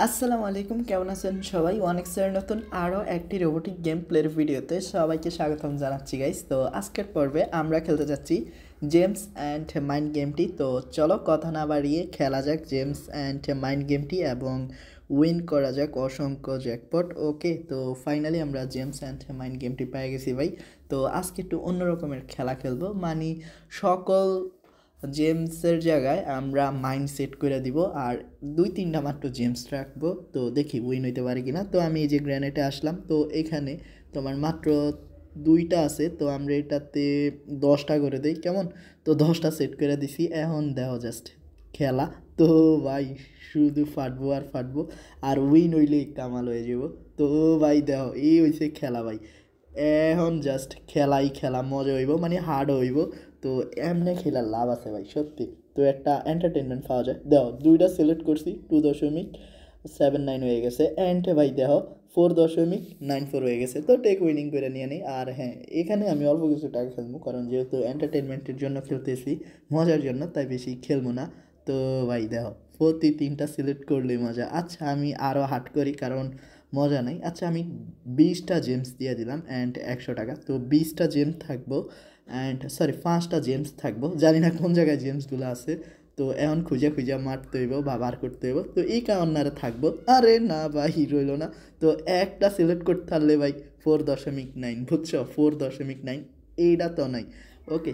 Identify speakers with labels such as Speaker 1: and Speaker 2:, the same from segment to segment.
Speaker 1: আসসালামু আলাইকুম, কেমন আছেন সবাই? অনেক্সের নতুন আরও একটি রোবোটিক গেম প্লের ভিডিওতে সবাইকে স্বাগতম জানাচ্ছি গাইস। তো আজকের পর্বে আমরা খেলতে যাচ্ছি জেমস অ্যান্ড মাইন্ড গেমটি। তো চলো কথা না বাড়িয়ে খেলা যাক জেমস অ্যান্ড মাইন্ড গেমটি এবং উইন করা যাক অসংখ্য জ্যাকপট। ওকে, তো ফাইনালি আমরা জেমস অ্যান্ড মাইন্ড গেমটি পেয়ে গেছি ভাই। তো আজকে একটু অন্য রকমের খেলা খেলবো, মানে সকল জেমসের জায়গায় আমরা মাইন্ড সেট করে দিব আর 2-3টা মাত্র জেমস রাখবো। তো দেখি উইন হইতে পারে কিনা। তো আমি এই যে গ্র্যানেটে আসলাম, তো এখানে তোমার মাত্র 2টা আছে, তো আমরা এটাতে 10টা করে দেই কেমন। তো 10টা সেট করে দিছি, এখন দেখো জাস্ট খেলা। তো ভাই শুধু ফাটবো আর ফাটবো, আর উইন হইলেই কামাল হয়ে যাব। তো ভাই দেখো এই হইছে খেলা ভাই, এখন জাস্ট খেলাই খেলা মজা হইব, মানে হার্ড হইব। তো এমনি খেলার লাভ আছে ভাই সত্যি। তো একটা এন্টারটেনমেন্ট পাওয়া যায়। দেখো 2টা সিলেক্ট করছি, 2.79 হয়ে গেছে। অ্যান্ড ভাই দেখো 4.94 হয়ে গেছে। তো টেক উইনিং করে নিয়ে নিই। আর হ্যাঁ, এখানে আমি অল্প কিছু টাকা খেলবো, কারণ যেহেতু এন্টারটেনমেন্টের জন্য খেলতেছি, মজার জন্য, তাই বেশি খেলবো না। তো ভাই দেখো প্রতি 3টা সিলেক্ট করলেই মজা। আচ্ছা আমি আরও হার্ড করি, কারণ মজা নাই। আচ্ছা আমি 20টা জেমস দিয়ে দিলাম অ্যান্ড 100 টাকা। তো 20টা জেমস থাকবো, অ্যান্ড সরি 5টা জেমস থাকবো, জানি না কোন জায়গায় জেমসগুলো আছে। তো এখন খুঁজে খুঁজে মারতে হইব বা বার করতে হইব। তো এই কারণে থাকবো, আরে না ভাই রইল না। তো একটা সিলেক্ট করতে পারলে ভাই 4.9, বুঝছো? 4.9 এইটা তো নাই। ওকে,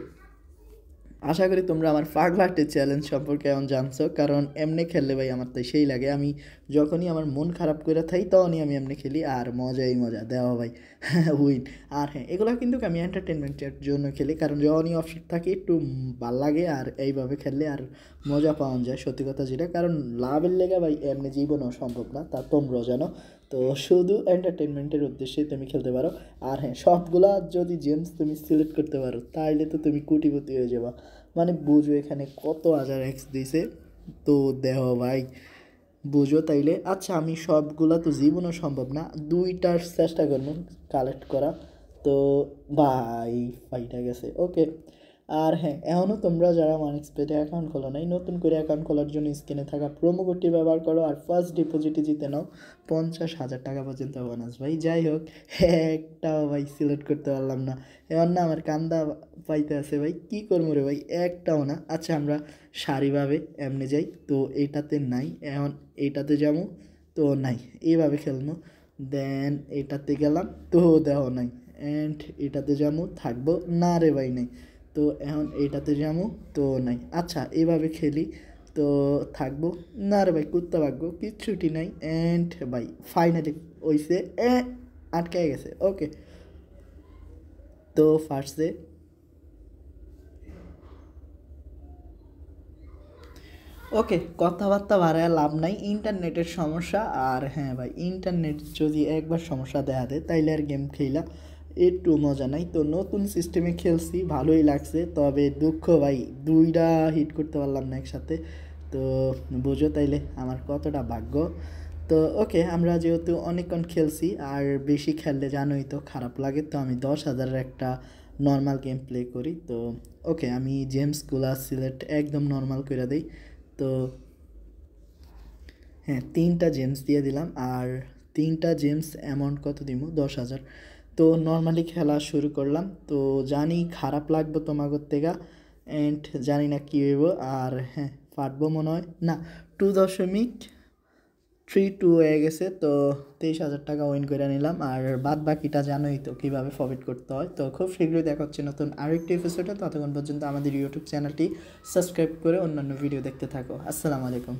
Speaker 1: আশা করি তোমরা আমার পাগলাটে চ্যালেঞ্জ সম্পর্কে এখন জানছো, কারণ এমনি খেললে ভাই আমার তাই সেই লাগে। আমি যখনই আমার মন খারাপ করে থাকি তখনই আমি এমনি খেলি, আর মজাই মজা দেওয়া ভাই উইন। আর হ্যাঁ, এগুলো কিন্তু আমি এন্টারটেনমেন্টের জন্য খেলি, কারণ যখনই অপশন থাকে একটু ভাল লাগে, আর এইভাবে খেললে আর মজা পাওয়া যায় সত্যি কথা যেটা। কারণ লাভের লেগে ভাই এমনি জীবনও সম্ভব না, তা তোমরাও জানো। তো শুধু এন্টারটেনমেন্টের উদ্দেশ্যে তুমি খেলতে পারো। আর হ্যাঁ, সবগুলা যদি জেমস তুমি সিলেক্ট করতে পারো তাহলে তো তুমি কোটিপতি হয়ে যাবা। মানে বুঝো এখানে কত হাজার এক্স দিছে। তো দেহ ভাই বুঝো তাইলে। আচ্ছা আমি সবগুলা তো জীবনও সম্ভব না, 2টার চেষ্টা করবো কালেক্ট করা। তো ভাই ফাইটা গেছে। ওকে, আর হ্যাঁ, এখনও তোমরা যারা মানিক্সপেটে অ্যাকাউন্ট খোলো নাই, নতুন করে অ্যাকাউন্ট খোলার জন্য স্ক্রিনে থাকা প্রোমো কোডটি ব্যবহার করো আর ফার্স্ট ডিপোজিটে জিতে নাও 50,000 টাকা পর্যন্ত বোনাস। ভাই যাই হোক, একটাও ভাই সিলেক্ট করতে পারলাম না। এখন না আমার কান্দা পাইতে আছে ভাই, কী করবো রে ভাই, একটাও না। আচ্ছা আমরা সারিভাবে এমনি যাই, তো এইটাতে নাই, এখন এইটাতে যাবো, তো নাই, এইভাবে খেলবো। দেন এটাতে গেলাম, তো দেওয়া নাই। অ্যান্ড এটাতে যাবো, থাকবো না রে ভাই নাই। তো এখন এইটাতে যাবো, তো নাই। আচ্ছা এইভাবে খেলি, তো থাকবো না রে ভাই, কুত্তা ভাগ্য কিচ্ছুটি নাই। অ্যান্ড ভাই ফাইনালি ওইসে আটকে গেছে। ওকে, তো ফার্স্টে ওকে, কথাবার্তা বাড়ায় লাভ নাই, ইন্টারনেটের সমস্যা। আর হ্যাঁ ভাই, ইন্টারনেট যদি একবার সমস্যা দেখা দেয় তাইলে আর গেম খেলা একটু মজা নাই। তো নতুন সিস্টেমে খেলছি, ভালোই লাগছে, তবে দুঃখ ভাই 2টা হিট করতে পারলাম না একসাথে। তো বুঝো তাইলে আমার কতটা ভাগ্য। তো ওকে, আমরা যেহেতু অনেকক্ষণ খেলছি আর বেশি খেললে জানোই তো খারাপ লাগে, তো আমি 10,000-এর একটা নর্মাল গেম প্লে করি। তো ওকে, আমি জেমসগুলা সিলেক্ট একদম নর্মাল করে দিই। তো হ্যাঁ, 3টা জেমস দিয়ে দিলাম, আর 3টা জেমস অ্যামাউন্ট কত দিব? 10,000। তো নর্মালি খেলা শুরু করলাম। তো জানি খারাপ লাগবে তোমাগর থেকে, অ্যান্ড জানি না কী হইব। আর হ্যাঁ, পারবো মনে হয় না। 2.32 হয়ে গেছে। তো 23,000 টাকা উইন করে নিলাম, আর বাদ বাকিটা জানোই তো কীভাবে প্রফিট করতে হয়। তো খুব শীঘ্রই দেখা হচ্ছে নতুন আরেকটি এপিসোডে। ততক্ষণ পর্যন্ত আমাদের ইউটিউব চ্যানেলটি সাবস্ক্রাইব করে অন্যান্য ভিডিও দেখতে থাকো। আসসালামু আলাইকুম।